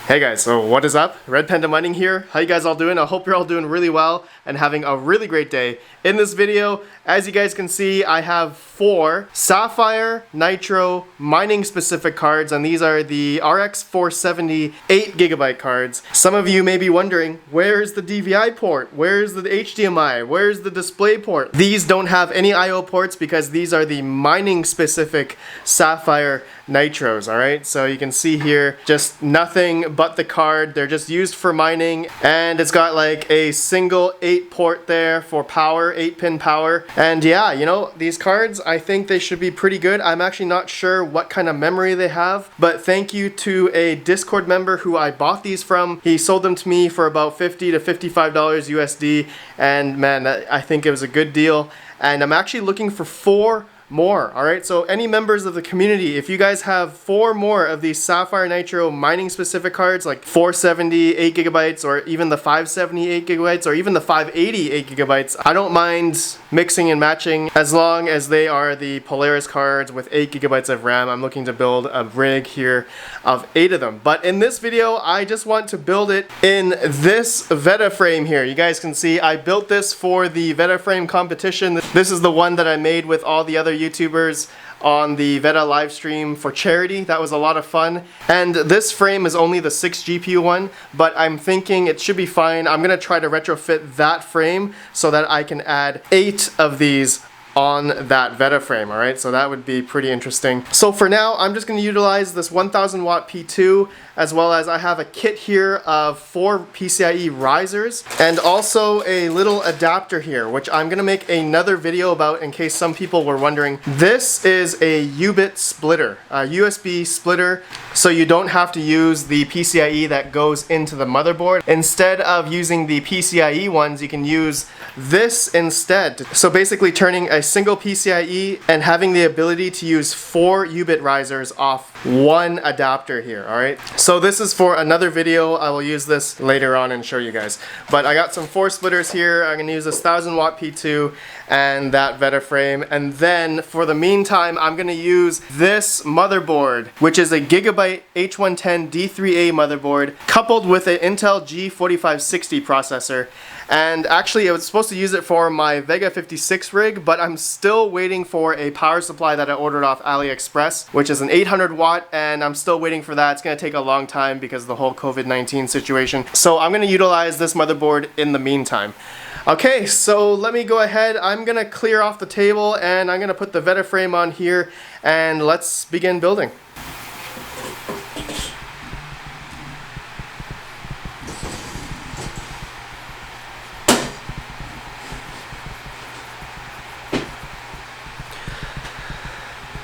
Hey guys, so what is up? RedPandaMining here. How you guys all doing? I hope you're all doing really well and having a really great day. In this video, as you guys can see, I have 4 Sapphire Nitro mining specific cards, and these are the RX 470 8GB cards. Some of you may be wondering, where's the DVI port? Where's the HDMI? Where's the display port? These don't have any IO ports because these are the mining specific Sapphire Nitros, alright? So you can see here, just nothing but the card. They're just used for mining, and it's got like a single 8 port there for power, 8-pin power. And yeah, you know, these cards, I think they should be pretty good. I'm actually not sure what kind of memory they have, but thank you to a Discord member who I bought these from. He sold them to me for about $50 to $55 USD, and man, I think it was a good deal. And I'm actually looking for 4 more. Alright, so any members of the community, if you guys have 4 more of these Sapphire Nitro mining specific cards, like 470 8GB, or even the 570 8GB, or even the 580 8GB, I don't mind mixing and matching as long as they are the Polaris cards with 8GB of RAM. I'm looking to build a rig here of 8 of them. But in this video, I just want to build it in this Veta frame here. You guys can see I built this for the Veta frame competition. This is the one that I made with all the other YouTubers on the Veta live stream for charity. That was a lot of fun. And this frame is only the 6 GPU one, but I'm thinking it should be fine. I'm gonna try to retrofit that frame so that I can add 8 of these on that Veta frame, alright? So that would be pretty interesting. So for now, I'm just going to utilize this 1000 watt P2, as well as I have a kit here of 4 PCIe risers, and also a little adapter here, which I'm going to make another video about in case some people were wondering. This is a U-bit splitter, a USB splitter, so you don't have to use the PCIe that goes into the motherboard. Instead of using the PCIe ones, you can use this instead. So basically turning a single PCIe and having the ability to use 4 U-bit risers off one adapter here, alright? So this is for another video. I will use this later on and show you guys. But I got some 4 splitters here. I'm going to use this 1000 watt P2 and that Veta frame. And then for the meantime, I'm going to use this motherboard, which is a Gigabyte H110 D3A motherboard coupled with an Intel G4560 processor. And actually I was supposed to use it for my Vega 56 rig, but I'm still waiting for a power supply that I ordered off AliExpress, which is an 800 watt, and I'm still waiting for that. It's going to take a long time because of the whole COVID-19 situation. So I'm going to utilize this motherboard in the meantime. Okay, so let me go ahead. I'm going to clear off the table and I'm going to put the Veta frame on here, and let's begin building.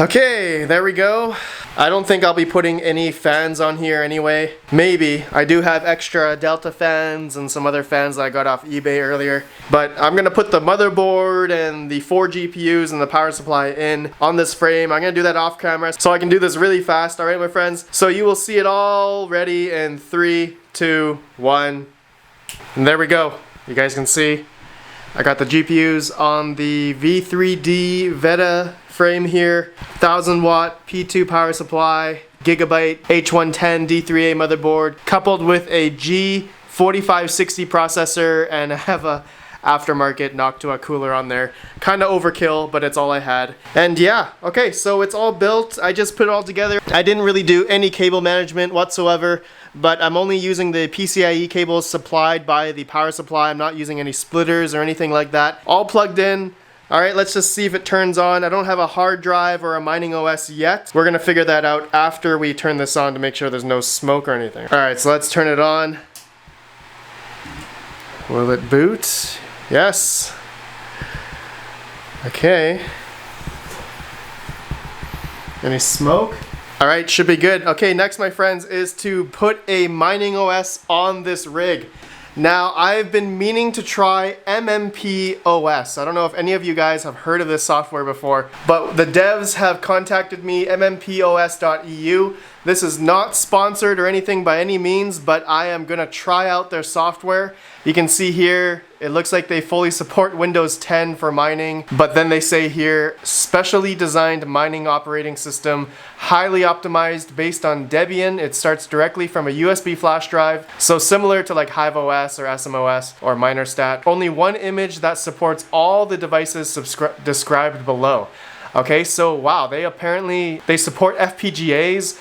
Okay, there we go. I don't think I'll be putting any fans on here anyway. Maybe. I do have extra Delta fans and some other fans that I got off eBay earlier. But I'm going to put the motherboard and the 4 GPUs and the power supply in on this frame. I'm going to do that off camera so I can do this really fast, alright my friends? So you will see it all ready in 3, 2, 1. And there we go. You guys can see I got the GPUs on the V3D Veta frame here, 1000 watt P2 power supply, Gigabyte H110 D3A motherboard, coupled with a G4560 processor, and I have a aftermarket Noctua cooler on there. Kind of overkill, but it's all I had. And yeah, okay, so it's all built. I just put it all together. I didn't really do any cable management whatsoever, but I'm only using the PCIe cables supplied by the power supply. I'm not using any splitters or anything like that. All plugged in. Alright, let's just see if it turns on. I don't have a hard drive or a mining OS yet. We're gonna figure that out after we turn this on to make sure there's no smoke or anything. Alright, so let's turn it on. Will it boot? Yes. Okay. Any smoke? Alright, should be good. Okay, next my friends is to put a mining OS on this rig. Now, I've been meaning to try MMP OS. I don't know if any of you guys have heard of this software before, but the devs have contacted me, mmpos.eu. This is not sponsored or anything by any means, but I am gonna try out their software. You can see here, it looks like they fully support Windows 10 for mining, but then they say here, specially designed mining operating system, highly optimized based on Debian. It starts directly from a USB flash drive, so similar to like HiveOS or SMOS or MinerStat. Only one image that supports all the devices described below. Okay, so wow, they support FPGAs,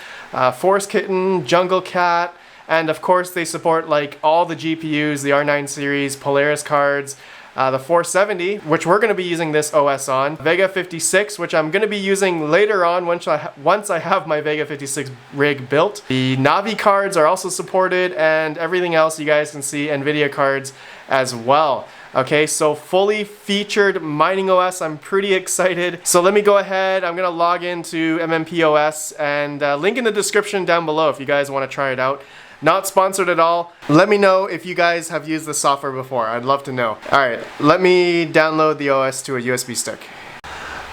Forest Kitten, Jungle Cat, and of course they support like all the GPUs, the R9 series, Polaris cards, the 470, which we're going to be using this OS on, Vega 56, which I'm going to be using later on once I have my Vega 56 rig built. The Navi cards are also supported, and everything else you guys can see, NVIDIA cards as well. Okay, so fully featured mining OS. I'm pretty excited. So let me go ahead. I'm going to log into MMPOS and link in the description down below if you guys want to try it out. Not sponsored at all. Let me know if you guys have used this software before. I'd love to know. Alright, let me download the OS to a USB stick.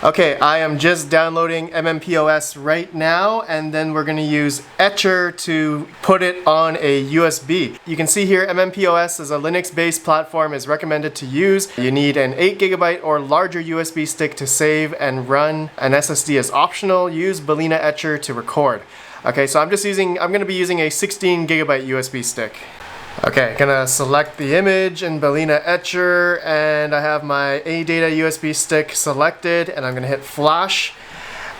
Okay, I am just downloading MMPOS right now, and then we're going to use Etcher to put it on a USB. You can see here MMPOS is a Linux-based platform, is recommended to use. You need an 8GB or larger USB stick to save and run. An SSD is optional. Use Balena Etcher to record. Okay, so I'm going to be using a 16GB USB stick. Okay, gonna select the image in Balena Etcher, and I have my ADATA USB stick selected, and I'm gonna hit flash,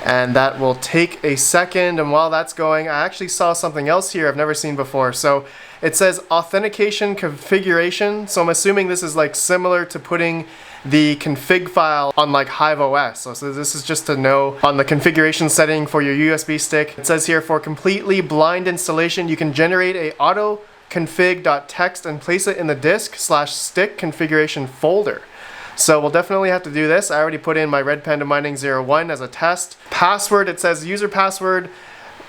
and that will take a second. And while that's going, I actually saw something else here I've never seen before. So it says authentication configuration, so I'm assuming this is like similar to putting the config file on like HiveOS. So this is just to know on the configuration setting for your USB stick. It says here, for completely blind installation, you can generate a auto config.txt and place it in the disk/stick configuration folder. So we'll definitely have to do this. I already put in my RedPandaMining 01 as a test. Password, it says user password.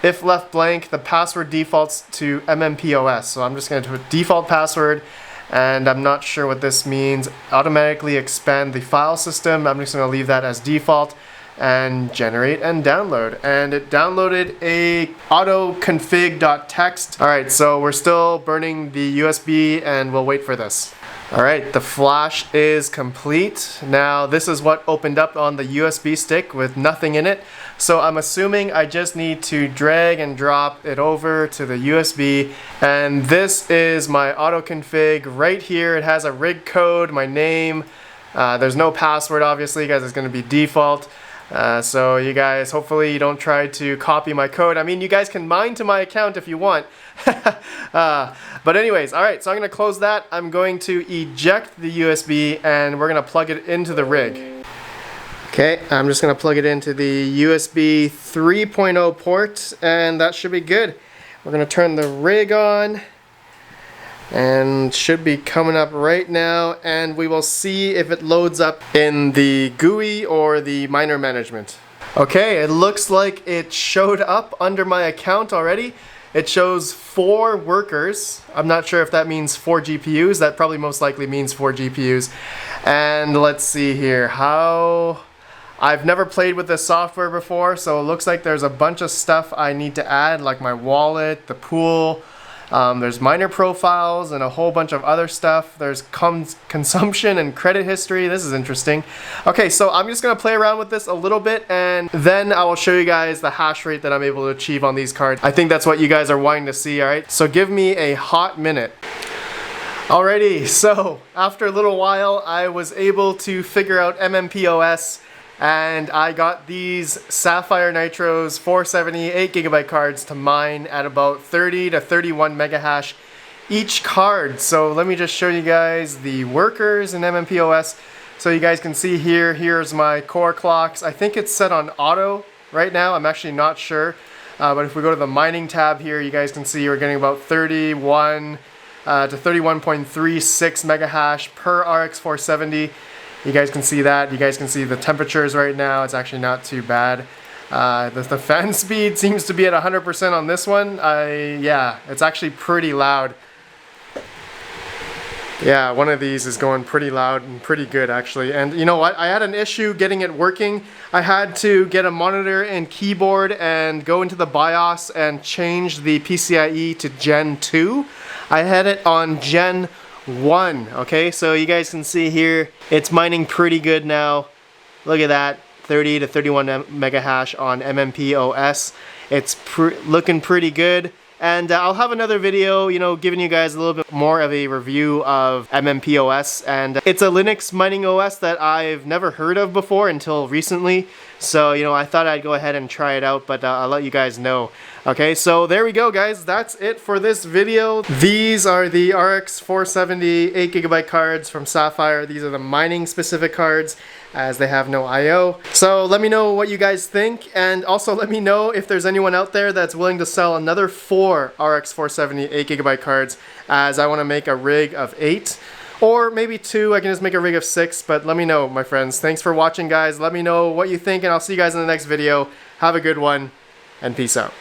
If left blank, the password defaults to MMPOS. So I'm just going to put default password, and I'm not sure what this means. Automatically expand the file system. I'm just going to leave that as default and generate and download. And it downloaded a autoconfig.txt. Alright, so we're still burning the USB, and we'll wait for this. Alright, the flash is complete. Now this is what opened up on the USB stick with nothing in it. So I'm assuming I just need to drag and drop it over to the USB. And this is my autoconfig right here. It has a rig code, my name. There's no password obviously, guys. It's going to be default. So you guys, hopefully you don't try to copy my code. I mean, you guys can mine to my account if you want. But anyways, alright, so I'm going to close that. I'm going to eject the USB, and we're going to plug it into the rig. Okay, I'm just going to plug it into the USB 3.0 port, and that should be good. We're going to turn the rig on, and should be coming up right now, and we will see if it loads up in the GUI or the miner management. Okay, it looks like it showed up under my account already. It shows 4 workers. I'm not sure if that means 4 GPUs. That probably most likely means 4 GPUs. And let's see here. I've never played with this software before, so it looks like there's a bunch of stuff I need to add, like my wallet, the pool. There's miner profiles and a whole bunch of other stuff. There's consumption and credit history. This is interesting. Okay, so I'm just going to play around with this a little bit, and then I will show you guys the hash rate that I'm able to achieve on these cards. I think that's what you guys are wanting to see, alright? So give me a hot minute. Alrighty, so after a little while, I was able to figure out MMPOS, and I got these Sapphire Nitros 470 8GB cards to mine at about 30 to 31 megahash each card. So let me just show you guys the workers in MMPOS. So you guys can see here, here's my core clocks. I think it's set on auto right now. I'm actually not sure. But if we go to the mining tab here, you guys can see we're getting about 31 to 31.36 megahash per RX 470. You guys can see that. You guys can see the temperatures right now. It's actually not too bad. The fan speed seems to be at 100% on this one. Yeah, it's actually pretty loud. Yeah, one of these is going pretty loud and pretty good actually. And you know what? I had an issue getting it working. I had to get a monitor and keyboard and go into the BIOS and change the PCIe to Gen 2. I had it on Gen 1. Okay, so you guys can see here, it's mining pretty good now. Look at that, 30 to 31 mega hash on MMP OS. It's looking pretty good. And I'll have another video, you know, giving you guys a little bit more of a review of MMP OS. And it's a Linux mining OS that I've never heard of before until recently. So, you know, I thought I'd go ahead and try it out, but I'll let you guys know. Okay, so there we go, guys. That's it for this video. These are the RX 470 8GB cards from Sapphire. These are the mining specific cards, as they have no I/O. So let me know what you guys think, and also let me know if there's anyone out there that's willing to sell another 4 RX 470 8GB cards, as I want to make a rig of 8. Or maybe 2, I can just make a rig of 6, but let me know, my friends. Thanks for watching, guys. Let me know what you think, and I'll see you guys in the next video. Have a good one, and peace out.